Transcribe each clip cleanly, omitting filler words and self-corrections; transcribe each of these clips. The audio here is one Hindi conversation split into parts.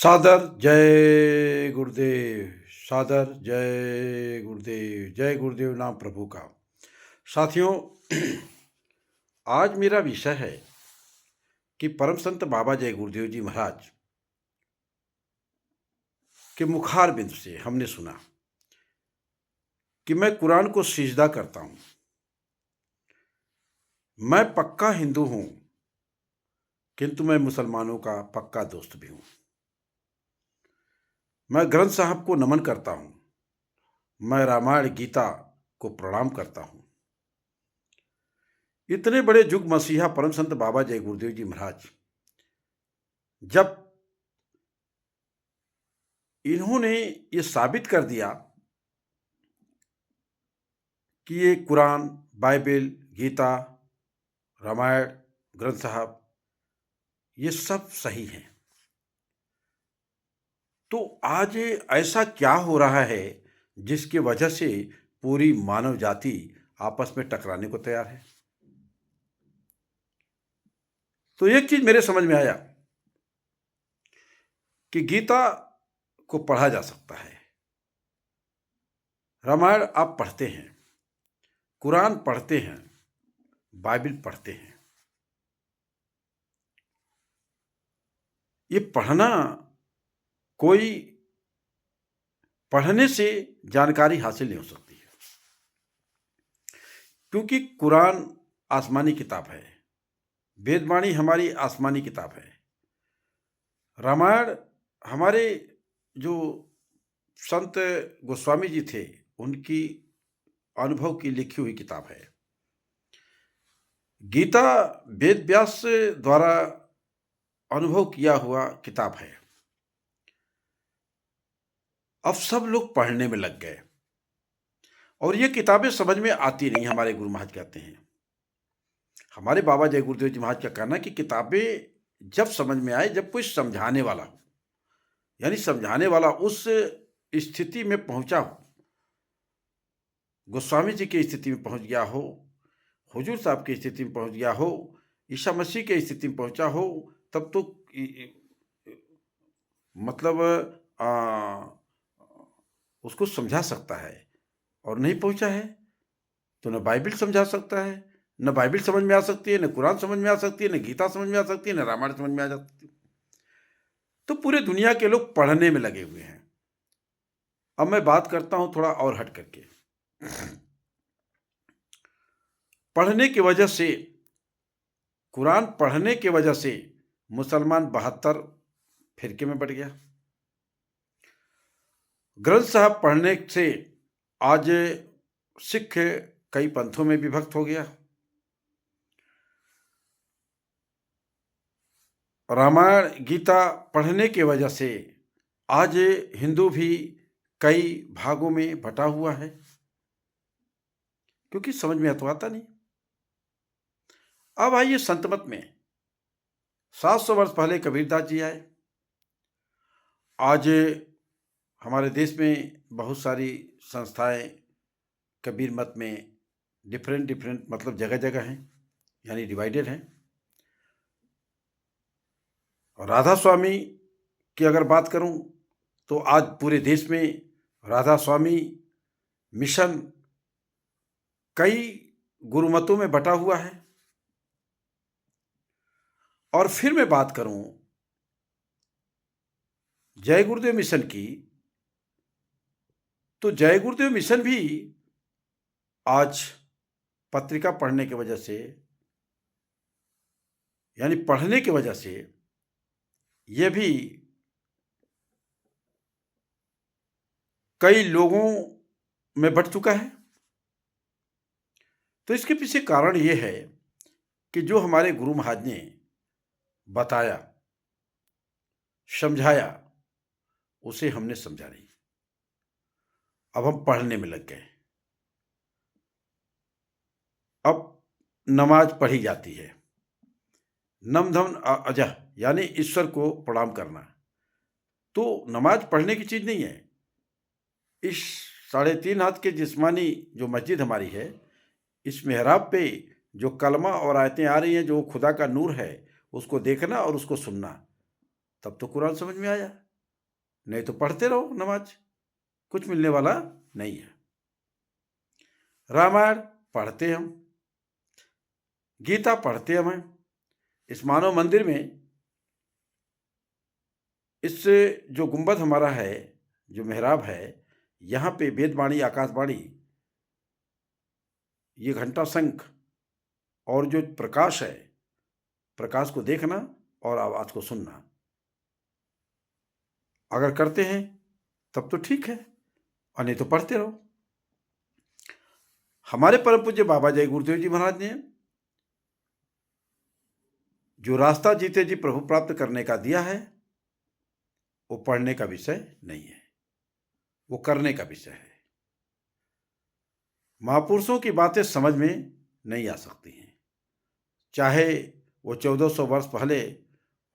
सादर जय गुरुदेव। सादर जय गुरुदेव। जय गुरुदेव नाम प्रभु का। साथियों, आज मेरा विषय है कि परम संत बाबा जय गुरुदेव जी महाराज के मुखार बिंद से हमने सुना कि मैं कुरान को सिजदा करता हूं। मैं पक्का हिंदू हूं, किंतु मैं मुसलमानों का पक्का दोस्त भी हूं। मैं ग्रंथ साहब को नमन करता हूं। मैं रामायण गीता को प्रणाम करता हूं। इतने बड़े जुग मसीहा परम संत बाबा जय गुरुदेव जी महाराज, जब इन्होंने ये साबित कर दिया कि ये कुरान, बाइबल, गीता, रामायण, ग्रंथ साहब ये सब सही हैं, तो आज ऐसा क्या हो रहा है जिसकी वजह से पूरी मानव जाति आपस में टकराने को तैयार है। तो एक चीज मेरे समझ में आया कि गीता को पढ़ा जा सकता है, रामायण आप पढ़ते हैं, कुरान पढ़ते हैं, बाइबल पढ़ते हैं। ये पढ़ना, कोई पढ़ने से जानकारी हासिल नहीं हो सकती है, क्योंकि कुरान आसमानी किताब है, वेदवाणी हमारी आसमानी किताब है, रामायण हमारे जो संत गोस्वामी जी थे उनकी अनुभव की लिखी हुई किताब है, गीता वेद व्यास द्वारा अनुभव किया हुआ किताब है। अब सब लोग पढ़ने में लग गए और ये किताबें समझ में आती नहीं। हमारे गुरु महाराज कहते हैं, हमारे बाबा जय गुरुदेव जी महाराज का कहना है कि किताबें जब समझ में आए, जब कोई समझाने वाला हो, यानी समझाने वाला उस स्थिति में पहुंचा हो, गोस्वामी जी की स्थिति में पहुंच गया हो, हुजूर साहब की स्थिति में पहुंच गया हो, ईसा मसीह की स्थिति में पहुंचा हो, तब तो मतलब उसको समझा सकता है। और नहीं पहुंचा है तो न बाइबल समझा सकता है, न बाइबल समझ में आ सकती है, न कुरान समझ में आ सकती है, न गीता समझ में आ सकती है, न रामायण समझ में आ सकती है। तो पूरे दुनिया के लोग पढ़ने में लगे हुए हैं। अब मैं बात करता हूं थोड़ा और हट करके। पढ़ने की वजह से, कुरान पढ़ने की वजह से मुसलमान 72 फिरके में बट गया। ग्रंथ साहब पढ़ने से आज सिख कई पंथों में विभक्त हो गया। रामायण गीता पढ़ने की वजह से आज हिंदू भी कई भागों में बटा हुआ है, क्योंकि समझ में तो आता नहीं। अब आइए संत मत में। 700 वर्ष पहले कबीरदास जी आए। आज हमारे देश में बहुत सारी संस्थाएं कबीर मत में डिफरेंट मतलब जगह जगह हैं, यानी डिवाइडेड हैं। और राधा स्वामी की अगर बात करूं तो आज पूरे देश में राधा स्वामी मिशन कई गुरुमतों में बटा हुआ है। और फिर मैं बात करूं जय गुरुदेव मिशन की, तो जय गुरुदेव मिशन भी आज पत्रिका पढ़ने की वजह से, यानी पढ़ने की वजह से यह भी कई लोगों में बट चुका है। तो इसके पीछे कारण यह है कि जो हमारे गुरु महाराज ने बताया, समझाया, उसे हमने समझा नहीं। अब हम पढ़ने में लग गए। अब नमाज पढ़ी जाती है, नम धम अजह, यानी ईश्वर को प्रणाम करना। तो नमाज पढ़ने की चीज नहीं है। इस 3.5 हाथ के जिस्मानी जो मस्जिद हमारी है, इस मेहराब पे जो कलमा और आयतें आ रही हैं, जो खुदा का नूर है, उसको देखना और उसको सुनना, तब तो कुरान समझ में आया। नहीं तो पढ़ते रहो नमाज, कुछ मिलने वाला नहीं है। रामायण पढ़ते हम, गीता पढ़ते हम। इस मानव मंदिर में इस जो गुंबद हमारा है, जो मेहराब है, यहाँ पे वेदवाणी, आकाशवाणी, ये घंटा शंख और जो प्रकाश है, प्रकाश को देखना और आवाज को सुनना अगर करते हैं तब तो ठीक है, और नहीं तो पढ़ते रहो। हमारे परम पूज्य बाबा जय गुरुदेव जी महाराज ने जो रास्ता जीते जी प्रभु प्राप्त करने का दिया है, वो पढ़ने का विषय नहीं है, वो करने का विषय है। महापुरुषों की बातें समझ में नहीं आ सकती हैं, चाहे वो 1400 वर्ष पहले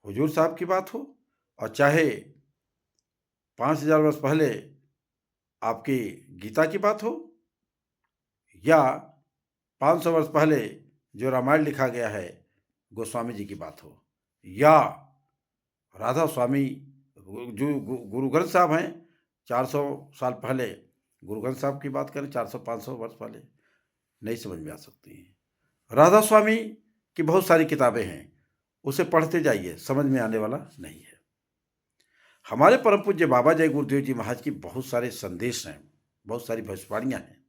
हुजूर साहब की बात हो, और चाहे 5000 वर्ष पहले आपकी गीता की बात हो, या 500 वर्ष पहले जो रामायण लिखा गया है गोस्वामी जी की बात हो, या राधा स्वामी जो गुरु ग्रंथ साहब हैं 400 साल पहले, गुरु ग्रंथ साहब की बात करें 400-500 वर्ष पहले, नहीं समझ में आ सकती हैं। राधा स्वामी की बहुत सारी किताबें हैं, उसे पढ़ते जाइए, समझ में आने वाला नहीं है। हमारे परम पूज्य बाबा जय गुरुदेव जी महाराज की बहुत सारे संदेश हैं, बहुत सारी भविष्यवाणियाँ हैं,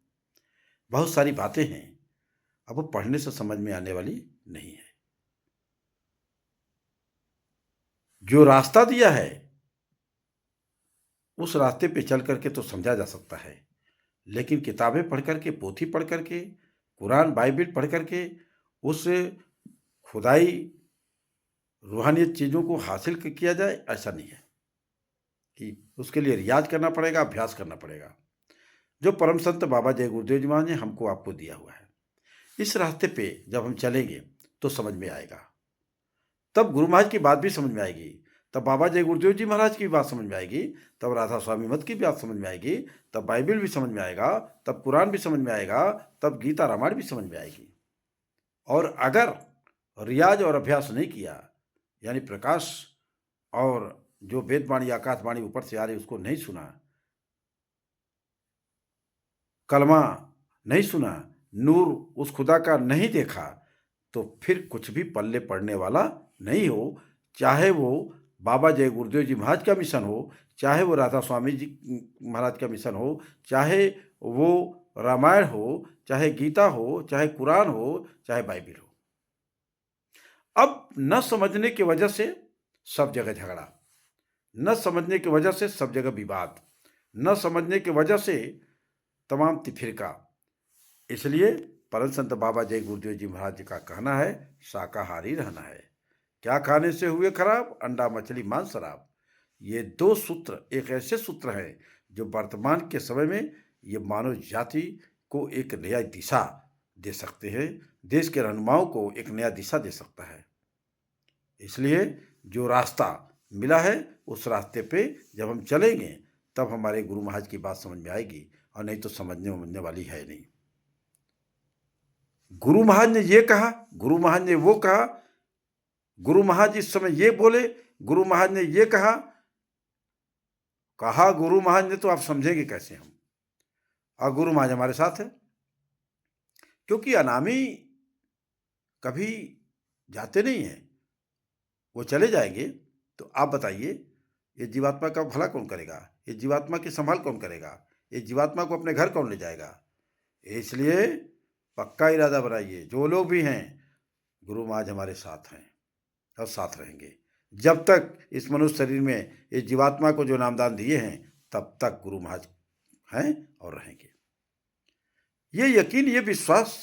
बहुत सारी बातें हैं, अब वो पढ़ने से समझ में आने वाली नहीं है। जो रास्ता दिया है उस रास्ते पे चल करके तो समझा जा सकता है, लेकिन किताबें पढ़ करके, पोथी पढ़ करके, कुरान बाइबिल पढ़ करके उस खुदाई रूहानियत चीज़ों को हासिल किया जाए, ऐसा नहीं है। कि उसके लिए रियाज करना पड़ेगा, अभ्यास करना पड़ेगा, जो परम संत बाबा जय गुरुदेव जी महाराज ने हमको आपको दिया हुआ है। इस रास्ते पे जब हम चलेंगे तो समझ में आएगा, तब गुरु महाराज की बात भी समझ में आएगी, तब बाबा जय गुरुदेव जी महाराज की बात समझ में आएगी, तब राधा स्वामी मत की बात समझ में आएगी, तब बाइबिल भी समझ में आएगा, तब कुरान भी समझ में आएगा, तब गीता रामायण भी समझ में आएगी। और अगर रियाज और अभ्यास नहीं किया, यानी प्रकाश और जो वेदवाणी, आकाशवाणी ऊपर से आ रही उसको नहीं सुना, कलमा नहीं सुना, नूर उस खुदा का नहीं देखा, तो फिर कुछ भी पल्ले पड़ने वाला नहीं हो। चाहे वो बाबा जय गुरुदेव जी महाराज का मिशन हो, चाहे वो राधा स्वामी जी महाराज का मिशन हो, चाहे वो रामायण हो, चाहे गीता हो, चाहे कुरान हो, चाहे बाइबिल हो। अब न समझने की वजह से सब जगह झगड़ा, न समझने की वजह से सब जगह विवाद, न समझने की वजह से तमाम तिफिरका। इसलिए परम संत बाबा जय गुरुदेव जी महाराज जी का कहना है, शाकाहारी रहना है। क्या खाने से हुए खराब? अंडा, मछली, मांस, शराब। ये 2 सूत्र एक ऐसे सूत्र हैं जो वर्तमान के समय में ये मानव जाति को एक नया दिशा दे सकते हैं, देश के रहनुमाओं को एक नया दिशा दे सकता है। इसलिए जो रास्ता मिला है उस रास्ते पे जब हम चलेंगे तब हमारे गुरु महाराज की बात समझ में आएगी, और नहीं तो समझने वाली है नहीं। गुरु महाराज ने ये कहा, गुरु महाराज ने वो कहा, गुरु महाराज इस समय ये बोले, गुरु महाराज ने ये कहा गुरु महाराज ने, तो आप समझेंगे कैसे हम? और गुरु महाराज हमारे साथ है, क्योंकि अनामी कभी जाते नहीं हैं, वो चले जाएंगे। तो आप बताइए, ये जीवात्मा का भला कौन करेगा? ये जीवात्मा की संभाल कौन करेगा? ये जीवात्मा को अपने घर कौन ले जाएगा? इसलिए पक्का इरादा बनाइए, जो लोग भी हैं, गुरु महाराज हमारे साथ हैं और साथ रहेंगे। जब तक इस मनुष्य शरीर में इस जीवात्मा को जो नामदान दिए हैं, तब तक गुरु महाराज हैं और रहेंगे। ये यकीन, ये विश्वास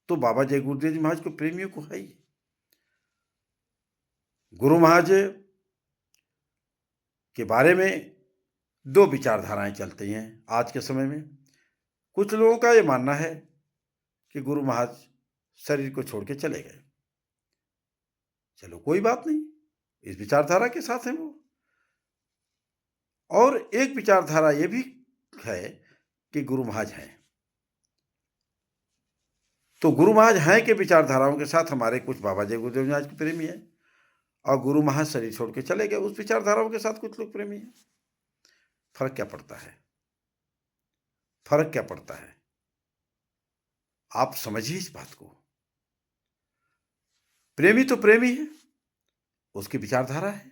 तो बाबा जय गुरुदेव जी महाराज को प्रेमियों को है ही। गुरु महाराज के बारे में 2 विचारधाराएं चलती हैं आज के समय में। कुछ लोगों का ये मानना है कि गुरु महाराज शरीर को छोड़ के चले गए। चलो कोई बात नहीं, इस विचारधारा के साथ हैं वो। और एक विचारधारा ये भी है कि गुरु महाराज हैं। तो गुरु महाराज हैं के विचारधाराओं के साथ हमारे कुछ बाबा जय गुरुदेव महाराज के प्रेमी हैं, और गुरु महाराज शरीर छोड़ के चले गए, उस विचारधाराओं के साथ कुछ लोग प्रेमी हैं। फर्क क्या पड़ता है? फर्क क्या पड़ता है? आप समझिए इस बात को। प्रेमी तो प्रेमी है, उसकी विचारधारा है।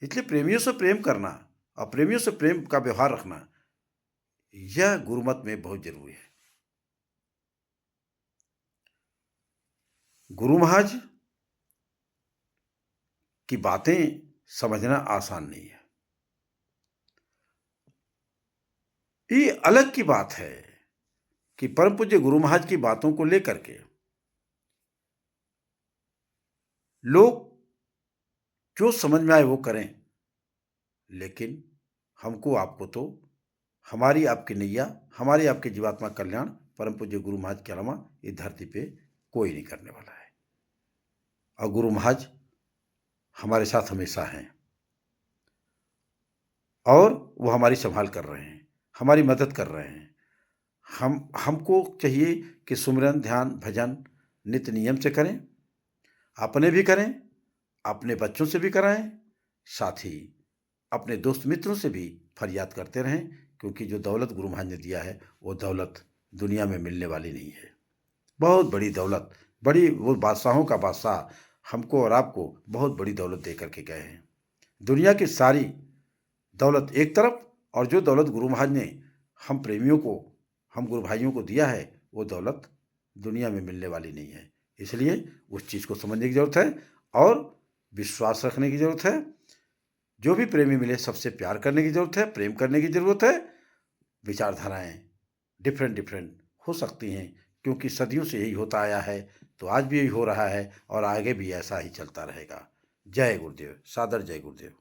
इसलिए प्रेमियों से प्रेम करना और प्रेमियों से प्रेम का व्यवहार रखना, यह गुरुमत में बहुत जरूरी है। गुरु महाराज की बातें समझना आसान नहीं है। ये अलग की बात है कि परम पूज्य गुरु महाराज की बातों को लेकर के लोग जो समझ में आए वो करें, लेकिन हमको आपको तो हमारी आपकी नैया, हमारी आपके जीवात्मा कल्याण परम पूज्य गुरु महाराज के अलावा इस धरती पे कोई नहीं करने वाला है। और गुरु महाराज हमारे साथ हमेशा हैं और वो हमारी संभाल कर रहे हैं, हमारी मदद कर रहे हैं। हमको चाहिए कि सुमिरन, ध्यान, भजन नित्य नियम से करें, अपने भी करें, अपने बच्चों से भी कराएं, साथ ही अपने दोस्त मित्रों से भी फरियाद करते रहें, क्योंकि जो दौलत गुरु महाराज ने दिया है वो दौलत दुनिया में मिलने वाली नहीं है। बहुत बड़ी दौलत, बड़ी, वो बादशाहों का बादशाह हमको और आपको बहुत बड़ी दौलत दे करके गए हैं। दुनिया की सारी दौलत एक तरफ, और जो दौलत गुरु महाराज ने हम प्रेमियों को, हम गुरु भाइयों को दिया है, वो दौलत दुनिया में मिलने वाली नहीं है। इसलिए उस चीज़ को समझने की ज़रूरत है और विश्वास रखने की ज़रूरत है। जो भी प्रेमी मिले सबसे प्यार करने की ज़रूरत है, प्रेम करने की ज़रूरत है। विचारधाराएं डिफरेंट डिफरेंट हो सकती हैं, क्योंकि सदियों से यही होता आया है, तो आज भी यही हो रहा है और आगे भी ऐसा ही चलता रहेगा। जय गुरुदेव, सादर जय गुरुदेव।